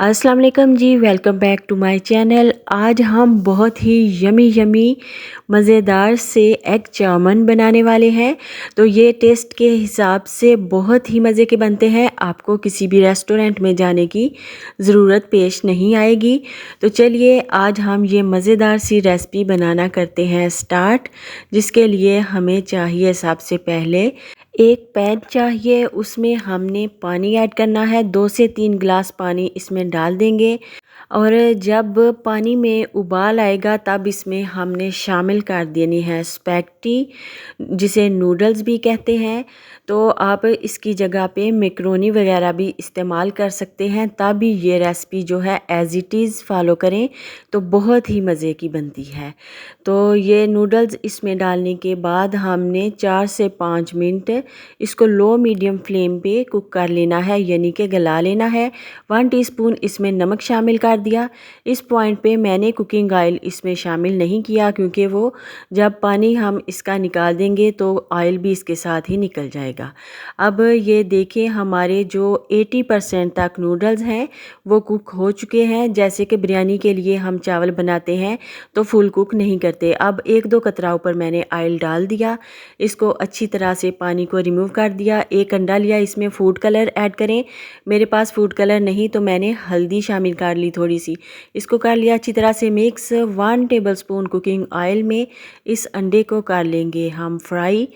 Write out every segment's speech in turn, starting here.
अस्सलाम वालेकुम जी, welcome back to my channel. आज हम बहुत ही यमी मज़ेदार से एग चाउमन बनाने वाले हैं। तो ये टेस्ट के हिसाब से बहुत ही मज़े के बनते हैं, आपको किसी भी रेस्टोरेंट में जाने की ज़रूरत पेश नहीं आएगी। तो चलिए आज हम ये मज़ेदार सी रेसिपी बनाना करते हैं स्टार्ट। जिसके लिए हमें चाहिए सबसे पहले एक पैन चाहिए, उसमें हमने पानी ऐड करना है। 2 से 3 गिलास पानी इसमें डाल देंगे और जब पानी में उबाल आएगा तब इसमें हमने शामिल कर देनी है स्पैगेटी, जिसे नूडल्स भी कहते हैं। तो आप इसकी जगह पे मैकरोनी वगैरह भी इस्तेमाल कर सकते हैं। तब भी ये रेसिपी जो है एज़ इट इज़ फॉलो करें तो बहुत ही मज़े की बनती है। तो ये नूडल्स इसमें डालने के बाद हमने 4 से 5 मिनट इसको लो मीडियम फ्लेम पे कुक कर लेना है, यानी कि गला लेना है। 1 टीस्पून इसमें नमक शामिल कर दिया। इस पॉइंट पे मैंने कुकिंग ऑयल इसमें शामिल नहीं किया, क्योंकि वो जब पानी हम इसका निकाल देंगे तो ऑयल भी इसके साथ ही निकल जाएगा। अब ये देखें, हमारे जो 80% तक नूडल्स हैं वो कुक हो चुके हैं। जैसे कि बिरयानी के लिए हम चावल बनाते हैं तो फुल कुक नहीं करते। अब 1-2 कतरा ऊपर मैंने ऑयल डाल दिया, इसको अच्छी तरह से पानी को रिमूव कर दिया। एक अंडा लिया, इसमें फूड कलर ऐड करें। मेरे पास फूड कलर नहीं तो मैंने हल्दी शामिल कर ली थोड़ी सी। इसको कर लिया अच्छी तरह से मिक्स। 1 टेबलस्पून कुकिंग ऑयल में इस अंडे को कर लेंगे हम फ्राई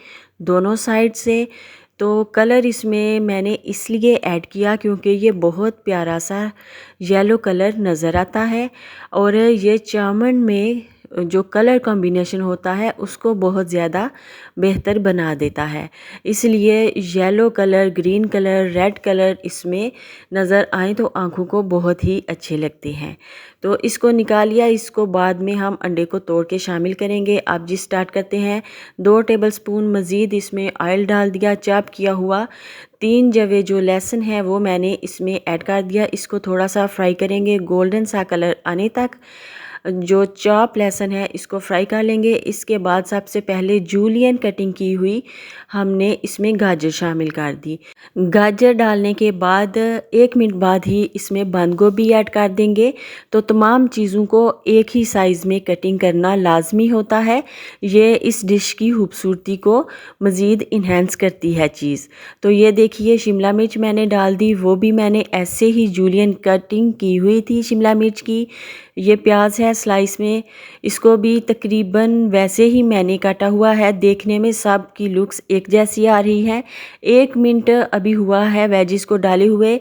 दोनों साइड से। तो कलर इसमें मैंने इसलिए ऐड किया क्योंकि ये बहुत प्यारा सा येलो कलर नज़र आता है और ये चाउमीन में जो कलर कॉम्बिनेशन होता है उसको बहुत ज़्यादा बेहतर बना देता है। इसलिए yellow colour, green colour, red colour इसमें नज़र आए तो आँखों को बहुत ही अच्छे लगते हैं। तो इसको निकालिए। इसको बाद में हम अंडे को तोड़ के शामिल करेंगे। अब जी स्टार्ट करते हैं। 2 टेबलस्पून मज़ीद इसमें ऑयल डाल दिया। चॉप किया हुआ 3 जवे जो लहसुन है वो मैंने इसमें ऐड कर दिया। इसको थोड़ा सा फ्राई करेंगे गोल्डन सा कलर आने तक। जो चॉप लहसुन है इसको फ्राई कर लेंगे। इसके बाद सबसे पहले जूलियन कटिंग की हुई हमने इसमें गाजर शामिल कर दी। गाजर डालने के बाद 1 मिनट बाद ही इसमें बंद गोभी ऐड कर देंगे। तो तमाम चीज़ों को एक ही साइज़ में कटिंग करना लाजमी होता है। ये इस डिश की खूबसूरती को मज़ीद इन्हेंस करती है चीज़। तो ये देखिए शिमला मिर्च मैंने डाल दी, वो भी मैंने ऐसे ही जूलियन कटिंग की हुई थी शिमला मिर्च की। ये प्याज है स्लाइस में, इसको भी तकरीबन वैसे ही मैंने काटा हुआ है। देखने में सब की लुक्स एक जैसी आ रही है। 1 मिनट अभी हुआ है वेजिस को डाले हुए।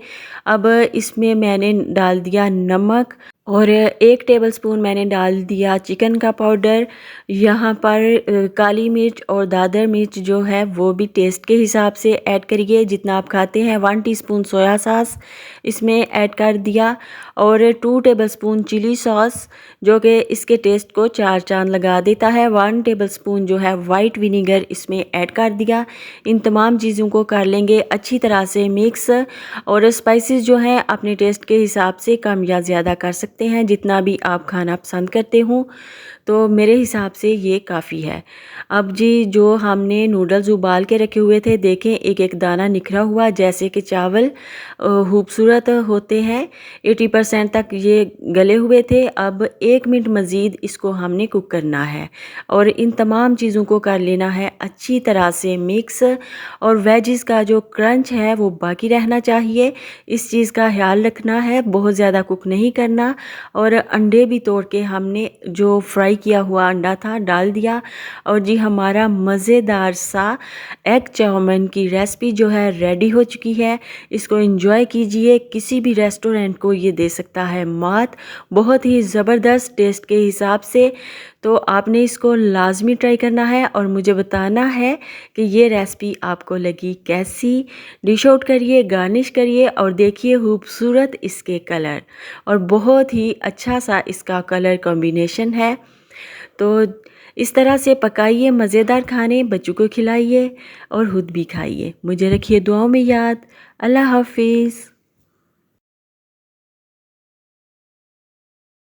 अब इसमें मैंने डाल दिया नमक और 1 टेबलस्पून मैंने डाल दिया चिकन का पाउडर। यहाँ पर काली मिर्च और दादर मिर्च जो है वो भी टेस्ट के हिसाब से ऐड करिए जितना आप खाते हैं। 1 टीस्पून सोया सॉस इसमें ऐड कर दिया और 2 टेबलस्पून चिली सॉस जो कि इसके टेस्ट को 4 चांद लगा देता है। 1 टेबलस्पून जो है वाइट विनीगर इसमें ऐड कर दिया। इन तमाम चीज़ों को कर लेंगे अच्छी तरह से मिक्स। और स्पाइसेस जो हैं अपने टेस्ट के हिसाब से कम या ज़्यादा कर सकते हैं, जितना भी आप खाना पसंद करते हो। तो मेरे हिसाब से ये काफ़ी है। अब जी जो हमने नूडल्स उबाल के रखे हुए थे, देखें एक एक दाना निखरा हुआ, जैसे कि चावल खूबसूरत होते हैं। 80% तक ये गले हुए थे। अब 1 मिनट मज़ीद इसको हमने कुक करना है और इन तमाम चीज़ों को कर लेना है अच्छी तरह से मिक्स। और वेजिस का जो क्रंच है वो बाकी रहना चाहिए, इस चीज़ का ख्याल रखना है, बहुत ज़्यादा कुक नहीं करना। और अंडे भी तोड़ के हमने जो फ्राई किया हुआ अंडा था डाल दिया। और जी हमारा मज़ेदार सा एग चाउमीन की रेसिपी जो है रेडी हो चुकी है। इसको एंजॉय कीजिए, किसी भी रेस्टोरेंट को ये दे सकता है मात, बहुत ही ज़बरदस्त टेस्ट के हिसाब से। तो आपने इसको लाजमी ट्राई करना है और मुझे बताना है कि ये रेसिपी आपको लगी कैसी। डिश आउट करिए, गार्निश करिए और देखिए खूबसूरत इसके कलर और बहुत ही अच्छा सा इसका कलर कॉम्बिनेशन है। तो इस तरह से पकाइए मज़ेदार खाने, बच्चों को खिलाइए और खुद भी खाइए। मुझे रखिए दुआओं में याद। अल्लाह हाफिज़।